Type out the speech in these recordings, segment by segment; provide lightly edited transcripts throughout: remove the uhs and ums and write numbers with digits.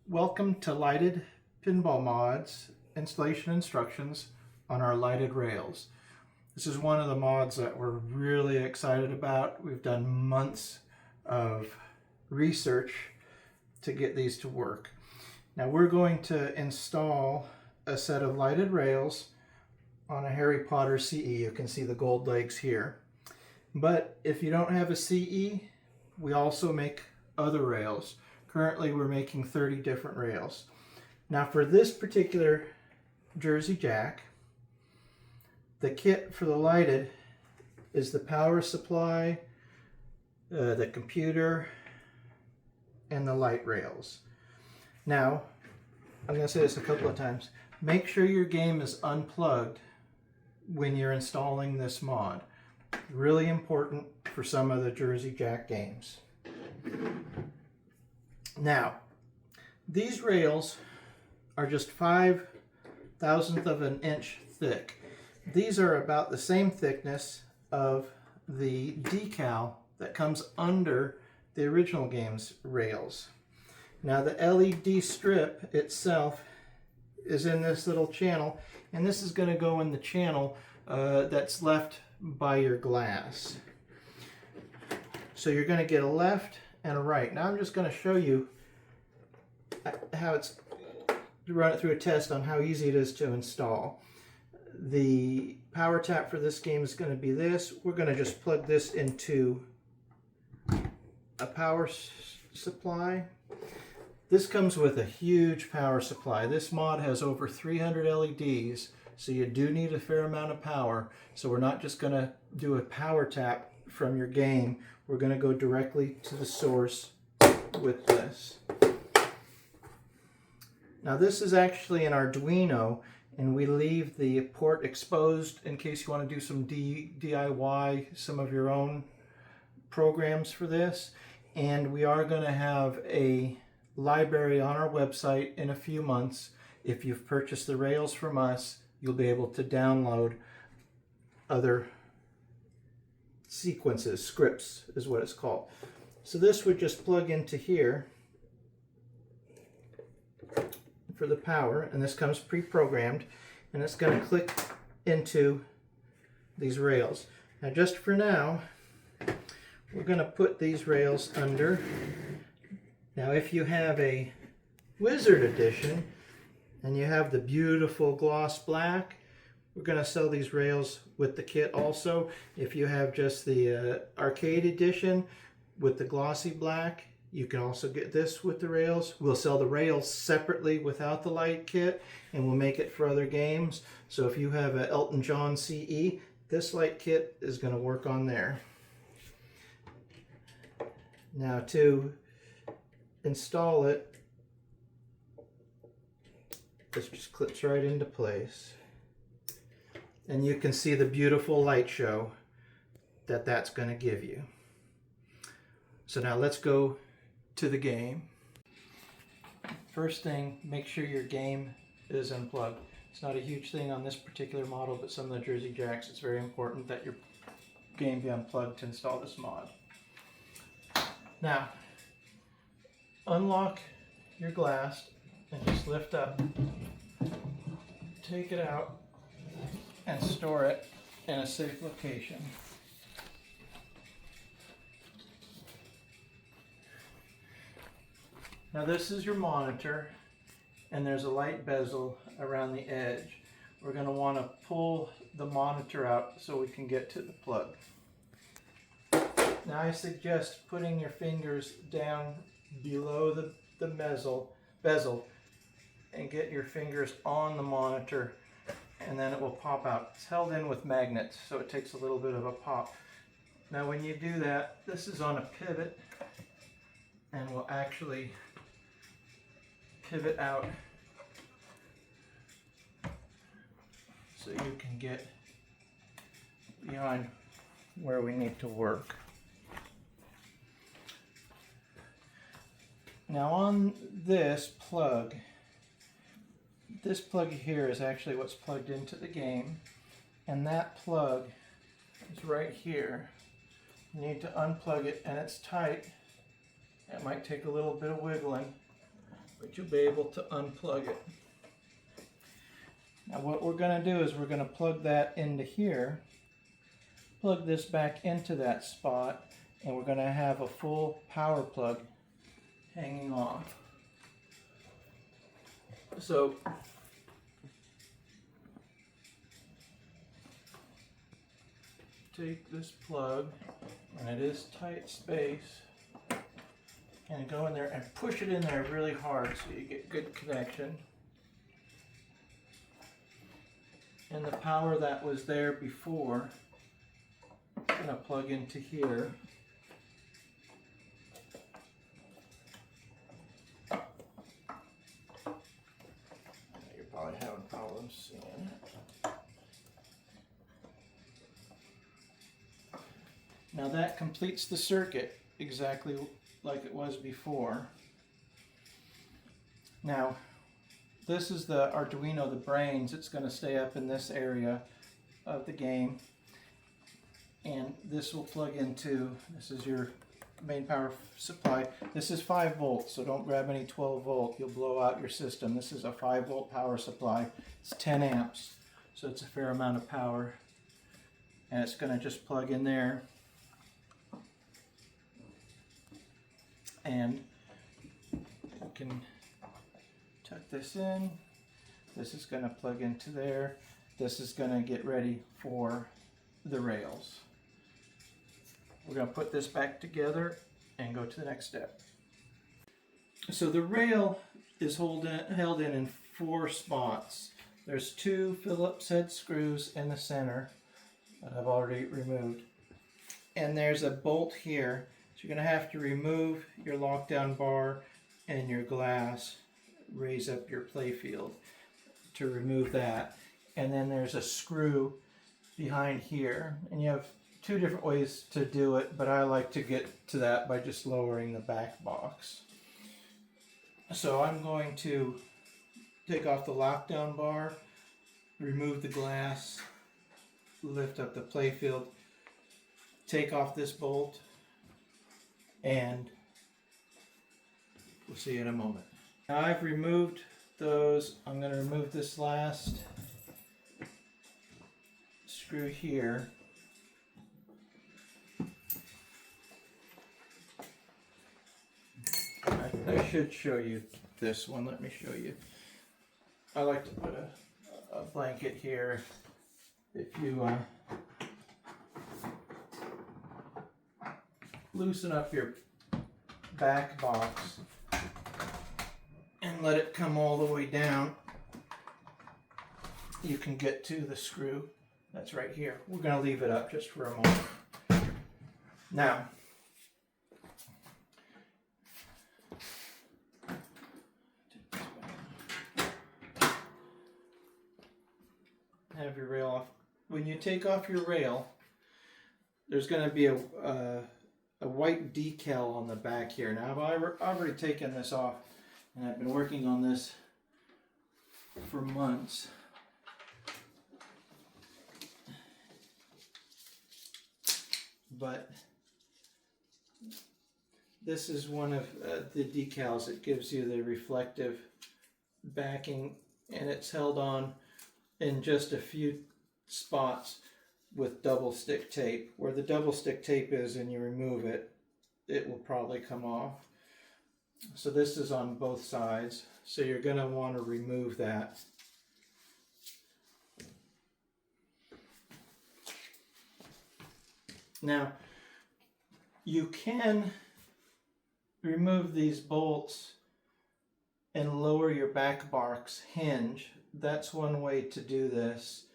Welcome to Lighted Pinball Mods installation instructions on our lighted rails. This is one of the mods that we're really excited about. We've done months of research to get these to work. Now we're going to install a set of lighted rails on a Harry Potter CE. You can see the gold legs here. But if you don't have a CE, we also make other rails. Currently we're making 30 different rails. Now for this particular Jersey Jack, the kit for the lighted is the power supply, the computer, and the light rails. Now, I'm going to say this a couple of times. Make sure your game is unplugged when you're installing this mod. Really important for some of the Jersey Jack games. Now, these rails are just 5/1000th of an inch thick. These are about the same thickness of the decal that comes under the original game's rails. Now the LED strip itself is in this little channel, and this is going to go in the channel that's left by your glass. So you're going to get a left and a right. Now I'm just going to show you how it's run it through a test on how easy it is to install. The power tap for this game is going to be this. We're going to just plug this into a power supply. This comes with a huge power supply. This mod has over 300 LEDs, so you do need a fair amount of power. So we're not just going to do a power tap from your game. We're going to go directly to the source with this. Now this is actually an Arduino, and we leave the port exposed in case you want to do some DIY, some of your own programs for this. And we are going to have a library on our website in a few months. If you've purchased the rails from us, you'll be able to download other sequences, scripts is what it's called. So this would just plug into here for the power, and this comes pre-programmed, and it's going to click into these rails. Now just for now, we're going to put these rails under. Now if you have a Wizard Edition and you have the beautiful gloss black, we're going to sell these rails with the kit also. If you have just the Arcade Edition with the glossy black, you can also get this with the rails. We'll sell the rails separately without the light kit, and we'll make it for other games. So if you have an Elton John CE, this light kit is going to work on there. Now to install it, this just clips right into place. And you can see the beautiful light show that that's going to give you. So now let's go to the game. First thing, make sure your game is unplugged. It's not a huge thing on this particular model, but some of the Jersey Jacks, it's very important that your game be unplugged to install this mod. Now, unlock your glass and just lift up, take it out, and store it in a safe location. Now this is your monitor, and there's a light bezel around the edge. We're going to want to pull the monitor out so we can get to the plug. Now I suggest putting your fingers down below the bezel and get your fingers on the monitor, and then it will pop out. It's held in with magnets, so it takes a little bit of a pop. Now when you do that, this is on a pivot and will actually pivot out so you can get behind where we need to work. Now on this plug here is actually what's plugged into the game, and that plug is right here. You need to unplug it, and it's tight. It might take a little bit of wiggling, but you'll be able to unplug it. Now what we're going to do is we're going to plug that into here, plug this back into that spot, and we're going to have a full power plug hanging off. So take this plug, and it is tight space, and go in there and push it in there really hard so you get good connection. And the power that was there before, I'm going to plug into here. You're probably having problems seeing it. Now that completes the circuit exactly like it was before. Now, this is the Arduino, the brains. It's going to stay up in this area of the game. And this will plug into, this is your main power supply. This is 5 volts, so don't grab any 12 volt. You'll blow out your system. This is a 5 volt power supply. It's 10 amps, so it's a fair amount of power. And it's going to just plug in there. And you can tuck this in. This is going to plug into there. This is going to get ready for the rails. We're going to put this back together and go to the next step. So the rail is held in 4 spots. There's 2 Phillips head screws in the center that I've already removed. And there's a bolt here. So you're going to have to remove your lockdown bar and your glass, raise up your playfield to remove that. And then there's a screw behind here. And you have 2 different ways to do it, but I like to get to that by just lowering the back box. So I'm going to take off the lockdown bar, remove the glass, lift up the playfield, take off this bolt, and we'll see you in a moment. Now I've removed those. I'm going to remove this last screw here. I should show you this one. Let me show you. I like to put a blanket here. If you loosen up your back box and let it come all the way down, you can get to the screw that's right here. We're going to leave it up just for a moment. Now, have your rail off. When you take off your rail, there's going to be a white decal on the back here. Now I've already taken this off, and I've been working on this for months. But this is one of the decals. It gives you the reflective backing, and it's held on in just a few spots with double stick tape. Where the double stick tape is and you remove it, it will probably come off. So this is on both sides, so you're going to want to remove that. Now, you can remove these bolts and lower your back box hinge. That's one way to do this.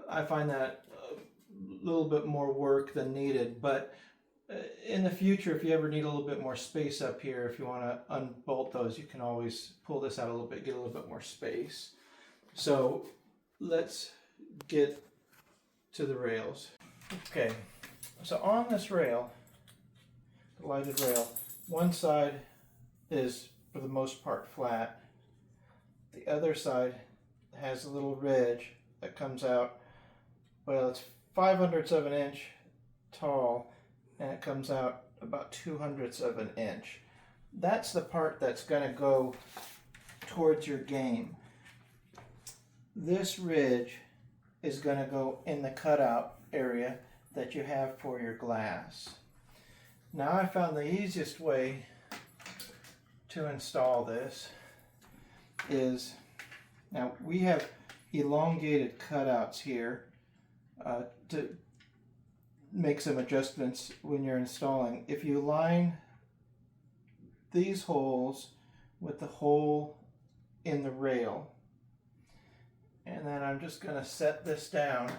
I find that a little bit more work than needed, but in the future, if you ever need a little bit more space up here, if you want to unbolt those, you can always pull this out a little bit, get a little bit more space. So let's get to the rails. Okay, so on this rail, the lighted rail, one side is for the most part flat. The other side has a little ridge that comes out. Well, it's 5/100 of an inch tall, and it comes out about 2/100 of an inch. that's the part that's going to go towards your game. This ridge is going to go in the cutout area that you have for your glass. Now I found the easiest way to install this is, now we have elongated cutouts here to make some adjustments when you're installing. If you line these holes with the hole in the rail, and then I'm just going to set this down,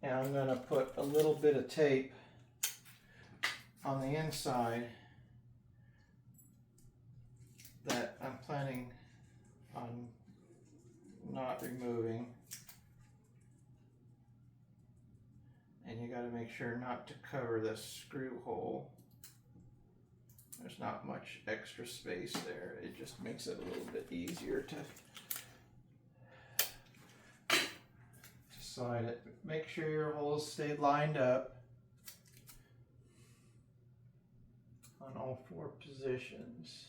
and I'm going to put a little bit of tape on the inside that I'm planning on not removing. And you got to make sure not to cover this screw hole. There's not much extra space there. It just makes it a little bit easier to slide it. Make sure your holes stay lined up on all 4 positions.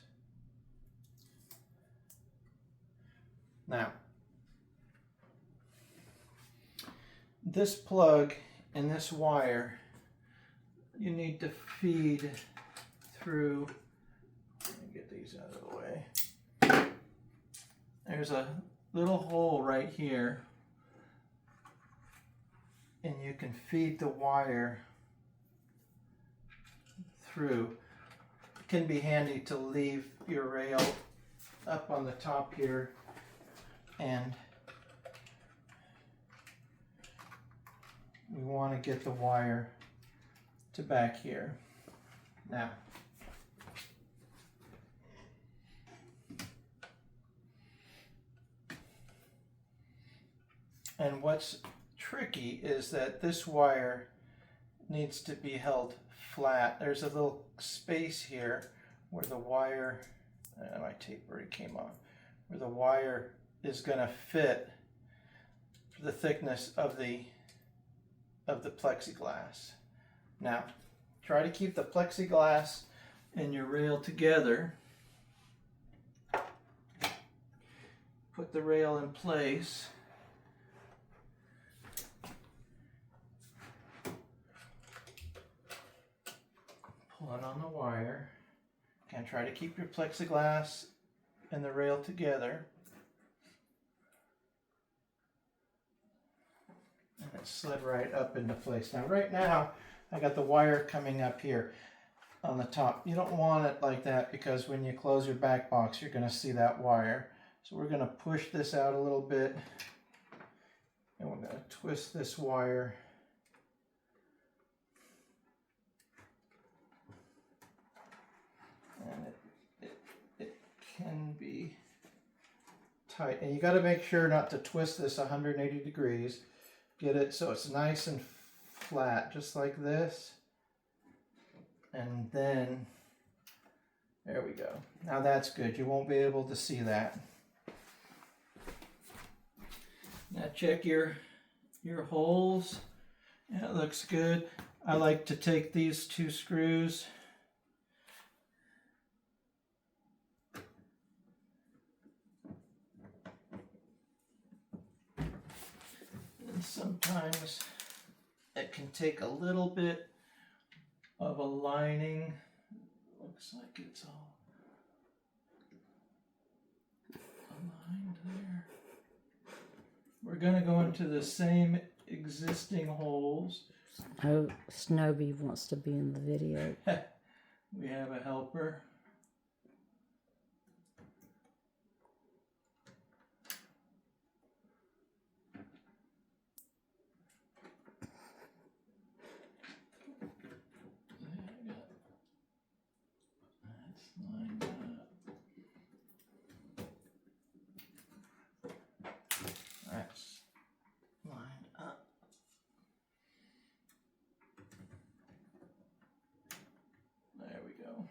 Now, this plug and this wire, you need to feed through. Let me get these out of the way. There's a little hole right here, and you can feed the wire through. It can be handy to leave your rail up on the top here, and we want to get the wire to back here. Now, and what's tricky is that this wire needs to be held flat. There's a little space here where the wire, my tape already came off, where the wire is going to fit the thickness of the plexiglass. Now, try to keep the plexiglass and your rail together. Put the rail in place. Pull it on the wire. And try to keep your plexiglass and the rail together. And it slid right up into place. Now, right now, I got the wire coming up here on the top. You don't want it like that because when you close your back box, you're going to see that wire. So we're going to push this out a little bit, and we're going to twist this wire. And it can be tight. And you got to make sure not to twist this 180 degrees. Get it so it's nice and flat, just like this. And then, there we go. Now that's good. You won't be able to see that. Now check your holes. Yeah, it looks good. I like to take these 2 screws and sometimes it can take a little bit of aligning. Looks like it's all aligned there. We're going to go into the same existing holes. Oh, Snowbee wants to be in the video. We have a helper. Lined up. That's lined up. There we go.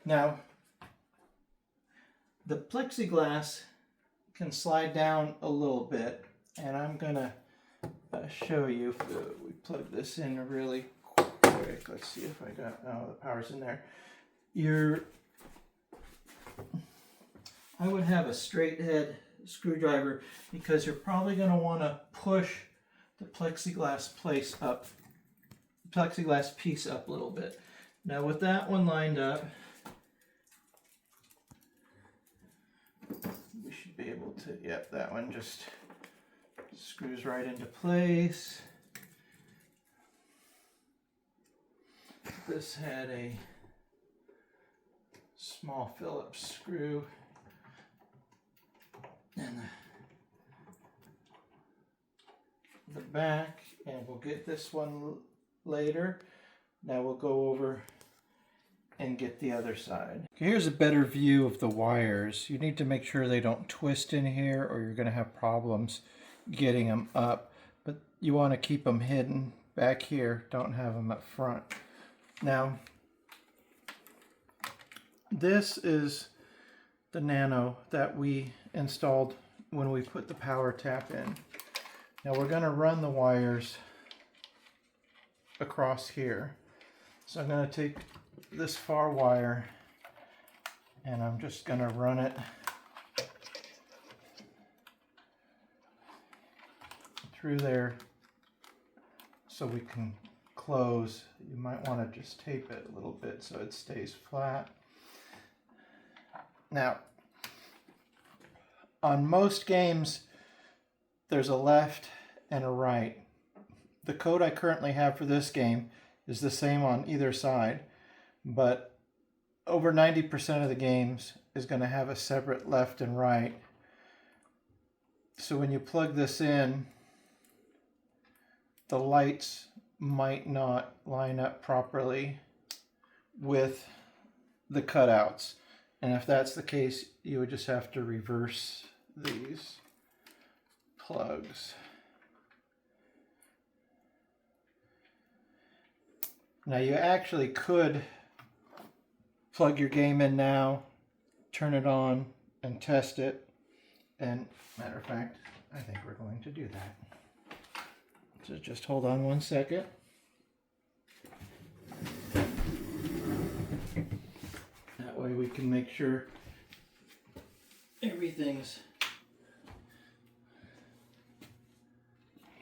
Now, the plexiglass can slide down a little bit, and I'm gonna show you if we plug this in really quick. Let's see if I got, oh, the power's in there. I would have a straight head screwdriver because you're probably going to want to push the plexiglass piece up a little bit. Now with that one lined up, we should be able to, yep, that one just screws right into place. This had a small Phillips screw in the back, and we'll get this one later. Now we'll go over and get the other side. Okay, here's a better view of the wires. You need to make sure they don't twist in here or you're going to have problems getting them up, but you want to keep them hidden back here. Don't have them up front. Now this is the Nano that we installed when we put the power tap in. Now we're going to run the wires across here. So I'm going to take this far wire and I'm just going to run it through there so we can close. You might want to just tape it a little bit so it stays flat. Now, on most games, there's a left and a right. The code I currently have for this game is the same on either side, but over 90% of the games is going to have a separate left and right. So when you plug this in, the lights might not line up properly with the cutouts. And if that's the case, you would just have to reverse these plugs. Now you actually could plug your game in now, turn it on, and test it. And matter of fact, I think we're going to do that. So just hold on one second. That way we can make sure everything's...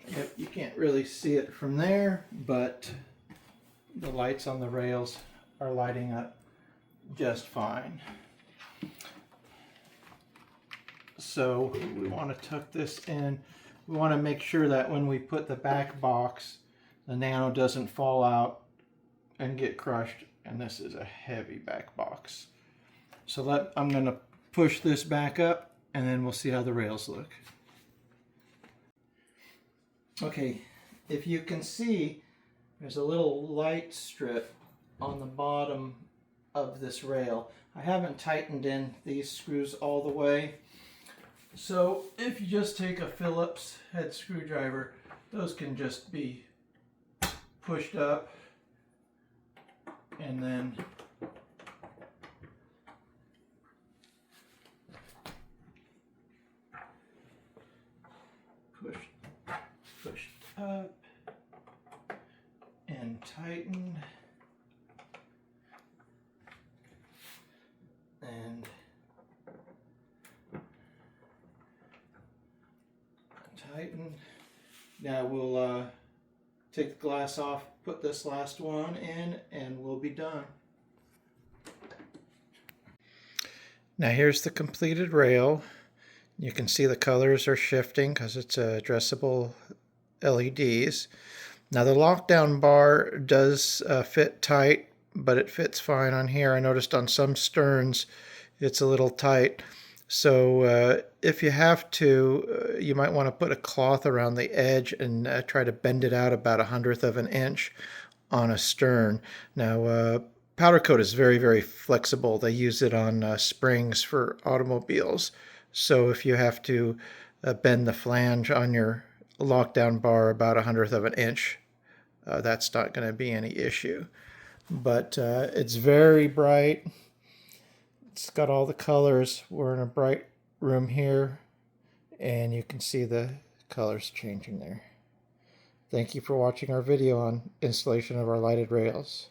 Yep, you can't really see it from there, but the lights on the rails are lighting up just fine. So we want to tuck this in. We want to make sure that when we put the back box, the Nano doesn't fall out and get crushed. And this is a heavy back box. So I'm going to push this back up and then we'll see how the rails look. Okay, if you can see, there's a little light strip on the bottom of this rail. I haven't tightened in these screws all the way. So if you just take a Phillips head screwdriver, those can just be pushed up and then pushed up and tightened and tighten. Now we'll take the glass off, put this last one in, and we'll be done. Now here's the completed rail. You can see the colors are shifting because it's addressable LEDs. Now the lockdown bar does fit tight, but it fits fine on here. I noticed on some sterns it's a little tight. So if you have to, you might want to put a cloth around the edge and try to bend it out about 1/100 of an inch on a stern. Now powder coat is very, very flexible. They use it on springs for automobiles. So if you have to bend the flange on your lockdown bar about 1/100 of an inch, that's not going to be any issue. But it's very bright. It's got all the colors. We're in a bright room here. and you can see the colors changing there. Thank you for watching our video on installation of our lighted rails.